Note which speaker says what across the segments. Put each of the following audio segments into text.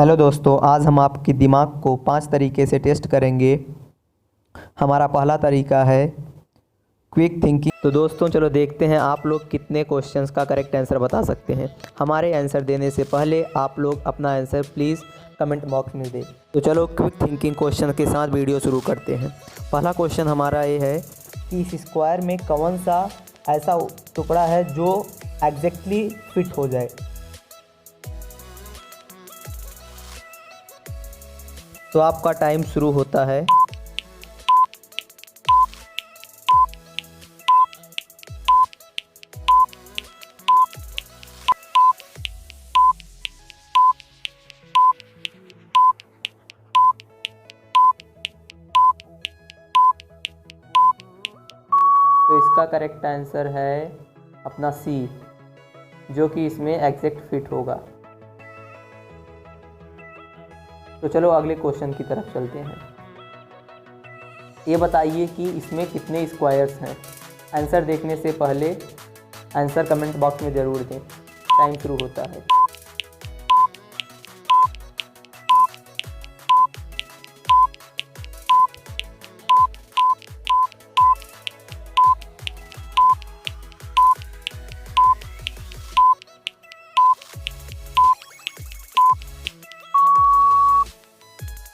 Speaker 1: Hello दोस्तों, आज हम आपके दिमाग को 5 तरीके से टेस्ट करेंगे। हमारा पहला तरीका है क्विक थिंकिंग। तो दोस्तों चलो देखते हैं आप लोग कितने क्वेश्चंस का करेक्ट आंसर बता सकते हैं। हमारे आंसर देने से पहले आप लोग अपना आंसर प्लीज़ कमेंट बॉक्स में दें। तो चलो क्विक थिंकिंग क्वेश्चन के साथ वीडियो शुरू करते हैं। पहला क्वेश्चन हमारा ये है कि इस स्क्वायर में कौन सा ऐसा टुकड़ा है जो एग्जैक्टली फिट हो जाए। तो आपका टाइम शुरू होता है। तो इसका करेक्ट आंसर है अपना सी, जो कि इसमें एग्जैक्ट फिट होगा। तो चलो अगले क्वेश्चन की तरफ चलते हैं। ये बताइए कि इसमें कितने स्क्वायर्स हैं। आंसर देखने से पहले आंसर कमेंट बॉक्स में ज़रूर दें। टाइम शुरू होता है।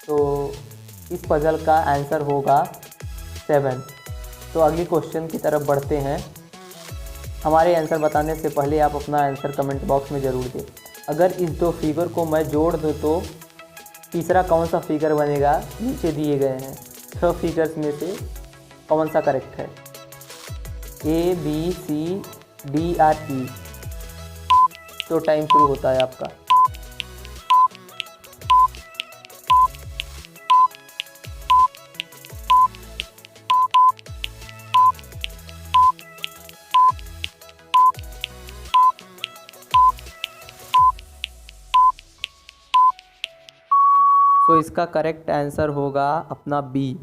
Speaker 1: तो इस पजल का आंसर होगा 7। तो अगली क्वेश्चन की तरफ बढ़ते हैं। हमारे आंसर बताने से पहले आप अपना आंसर कमेंट बॉक्स में ज़रूर दें। अगर इस दो फिगर को मैं जोड़ दूँ तो तीसरा कौन सा फिगर बनेगा, नीचे दिए गए हैं 6 फिगर्स में से कौन सा करेक्ट है। A B C D R E। तो टाइम शुरू होता है आपका। तो इसका करेक्ट आंसर होगा अपना बी।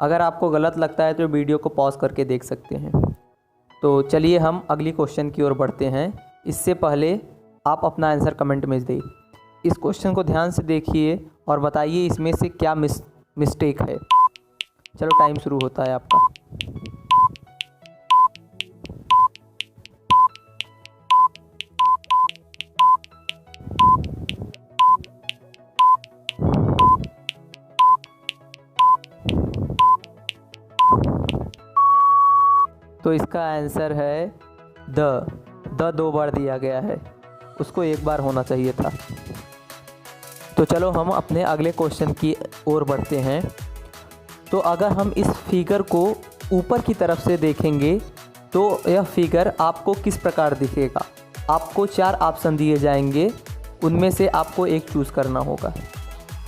Speaker 1: अगर आपको गलत लगता है तो वीडियो को पॉज करके देख सकते हैं। तो चलिए हम अगली क्वेश्चन की ओर बढ़ते हैं। इससे पहले आप अपना आंसर कमेंट में दें। इस क्वेश्चन को ध्यान से देखिए और बताइए इसमें से क्या मिस्टेक है। चलो टाइम शुरू होता है आपका। तो इसका आंसर है द 2 बार दिया गया है, उसको 1 बार होना चाहिए था। तो चलो हम अपने अगले क्वेश्चन की ओर बढ़ते हैं। तो अगर हम इस फिगर को ऊपर की तरफ से देखेंगे तो यह फिगर आपको किस प्रकार दिखेगा। आपको 4 ऑप्शन दिए जाएंगे, उनमें से आपको एक चूज़ करना होगा।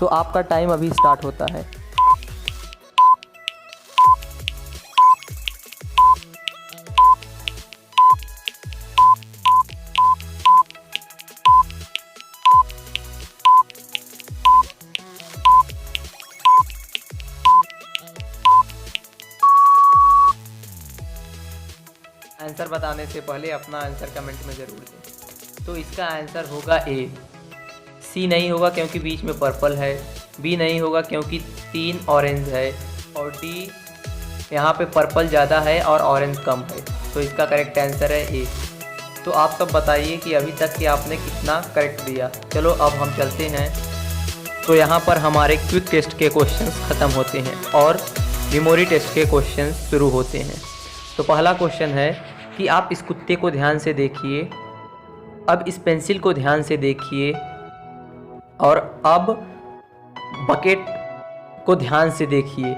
Speaker 1: तो आपका टाइम अभी स्टार्ट होता है। आंसर बताने से पहले अपना आंसर कमेंट में ज़रूर दें। तो इसका आंसर होगा ए। सी नहीं होगा क्योंकि बीच में पर्पल है। बी नहीं होगा क्योंकि 3 ऑरेंज है। और डी, यहाँ पे पर्पल ज़्यादा है और ऑरेंज कम है। तो इसका करेक्ट आंसर है ए। तो आप सब बताइए कि अभी तक कि आपने कितना करेक्ट दिया। चलो अब हम चलते हैं। तो यहाँ पर हमारे क्विक टेस्ट के क्वेश्चंस ख़त्म होते हैं और मेमोरी टेस्ट के क्वेश्चंस शुरू होते हैं। तो पहला क्वेश्चन है कि आप इस कुत्ते को ध्यान से देखिए, अब इस पेंसिल को ध्यान से देखिए और अब बकेट को ध्यान से देखिए।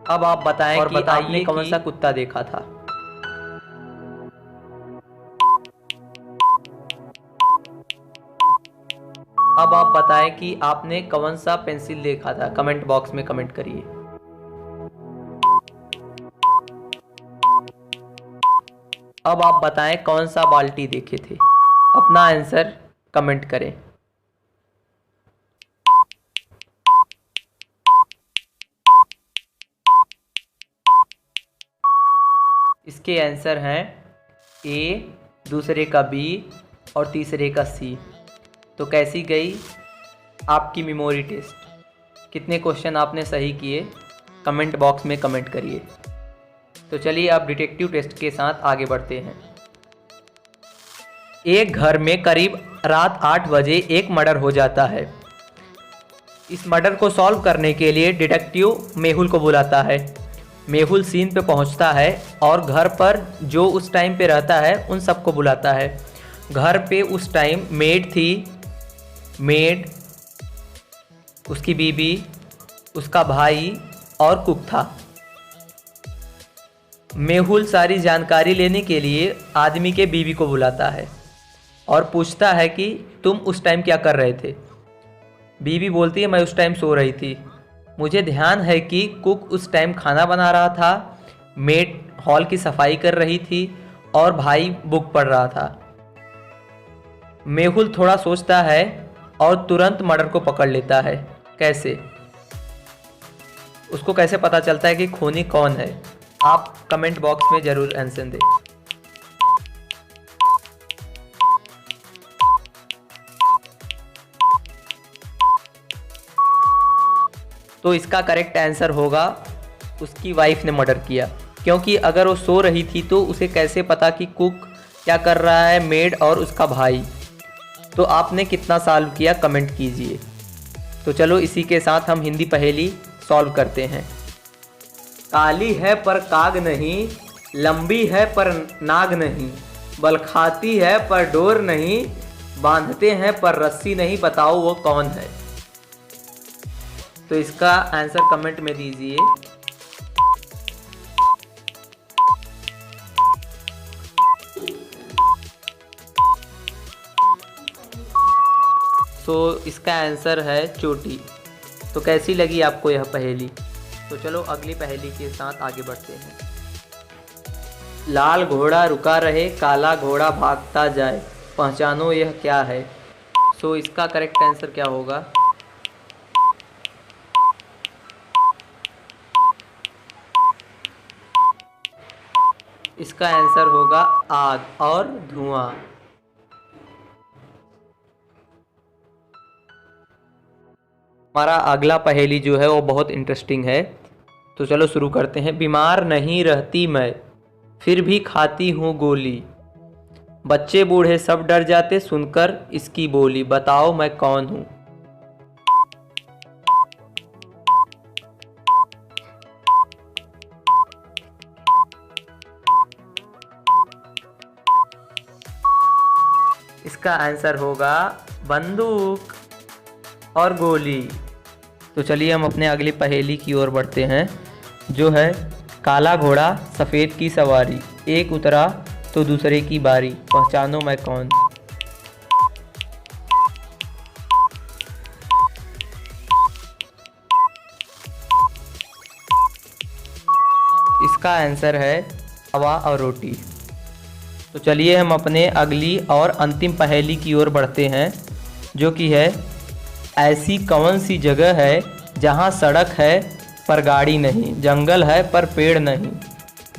Speaker 1: अब आप बताएं और बताइए आपने कौन सा कुत्ता देखा था। अब आप बताएं कि आपने कौन सा पेंसिल देखा था। कमेंट बॉक्स में कमेंट करिए। अब आप बताएं कौन सा बाल्टी देखे थे। अपना आंसर कमेंट करें। इसके आंसर हैं ए, दूसरे का बी और तीसरे का सी। तो कैसी गई आपकी मेमोरी टेस्ट? कितने क्वेश्चन आपने सही किए? कमेंट बॉक्स में कमेंट करिए। तो चलिए अब डिटेक्टिव टेस्ट के साथ आगे बढ़ते हैं। एक घर में करीब रात 8 बजे एक मर्डर हो जाता है। इस मर्डर को सॉल्व करने के लिए डिटेक्टिव मेहुल को बुलाता है। मेहुल सीन पे पहुंचता है और घर पर जो उस टाइम पे रहता है उन सबको बुलाता है। घर पे उस टाइम मेड थी, मेड, उसकी बीबी, उसका भाई और कुक था। मेहुल सारी जानकारी लेने के लिए आदमी के बीबी को बुलाता है और पूछता है कि तुम उस टाइम क्या कर रहे थे। बीबी बोलती है मैं उस टाइम सो रही थी। मुझे ध्यान है कि कुक उस टाइम खाना बना रहा था, मेड हॉल की सफाई कर रही थी और भाई बुक पढ़ रहा था। मेहुल थोड़ा सोचता है और तुरंत मर्डर को पकड़ लेता है। कैसे? उसको कैसे पता चलता है कि खूनी कौन है? आप कमेंट बॉक्स में ज़रूर आंसर दें। तो इसका करेक्ट आंसर होगा उसकी वाइफ ने मर्डर किया, क्योंकि अगर वो सो रही थी तो उसे कैसे पता कि कुक क्या कर रहा है, मेड और उसका भाई। तो आपने कितना सॉल्व किया कमेंट कीजिए। तो चलो इसी के साथ हम हिंदी पहेली सॉल्व करते हैं। काली है पर काग नहीं, लंबी है पर नाग नहीं, बल खाती है पर डोर नहीं, बांधते हैं पर रस्सी नहीं, बताओ वो कौन है? तो इसका आंसर कमेंट में दीजिए। तो इसका आंसर है चोटी। तो कैसी लगी आपको यह पहेली? तो चलो अगली पहेली के साथ आगे बढ़ते हैं। लाल घोड़ा रुका रहे, काला घोड़ा भागता जाए, पहचानो यह क्या है? सो इसका करेक्ट आंसर क्या होगा? इसका आंसर होगा आग और धुआं। हमारा अगला पहेली जो है वो बहुत इंटरेस्टिंग है। तो चलो शुरू करते हैं। बीमार नहीं रहती मैं, फिर भी खाती हूँ गोली, बच्चे बूढ़े सब डर जाते सुनकर इसकी बोली, बताओ मैं कौन हूँ? इसका आंसर होगा बंदूक और गोली। तो चलिए हम अपने अगली पहेली की ओर बढ़ते हैं, जो है काला घोड़ा सफ़ेद की सवारी, एक उतरा तो दूसरे की बारी, पहचानो मैं कौन? इसका आंसर है हवा और रोटी। तो चलिए हम अपने अगली और अंतिम पहेली की ओर बढ़ते हैं, जो कि है ऐसी कौन सी जगह है जहाँ सड़क है पर गाड़ी नहीं, जंगल है पर पेड़ नहीं,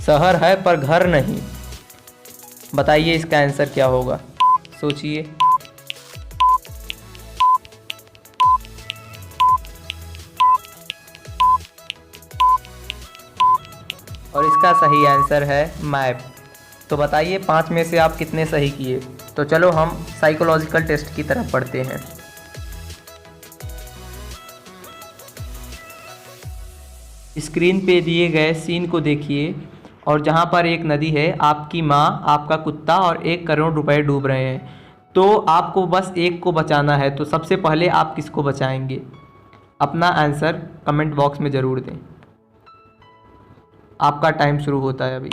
Speaker 1: शहर है पर घर नहीं, बताइए इसका आंसर क्या होगा? सोचिए। और इसका सही आंसर है मैप। तो बताइए 5 में से आप कितने सही किए? तो चलो हम साइकोलॉजिकल टेस्ट की तरफ बढ़ते हैं। स्क्रीन पे दिए गए सीन को देखिए और जहाँ पर एक नदी है, आपकी माँ, आपका कुत्ता और 1 करोड़ रुपए डूब रहे हैं। तो आपको बस एक को बचाना है, तो सबसे पहले आप किसको बचाएंगे? अपना आंसर कमेंट बॉक्स में ज़रूर दें। आपका टाइम शुरू होता है अभी।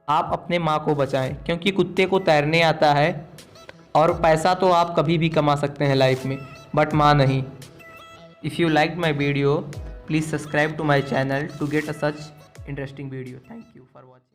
Speaker 1: आप अपने माँ को बचाएं, क्योंकि कुत्ते को तैरने आता है और पैसा तो आप कभी भी कमा सकते हैं लाइफ में, बट माँ नहीं। If you like my video, please subscribe to my channel to get a such interesting video. Thank you for watching.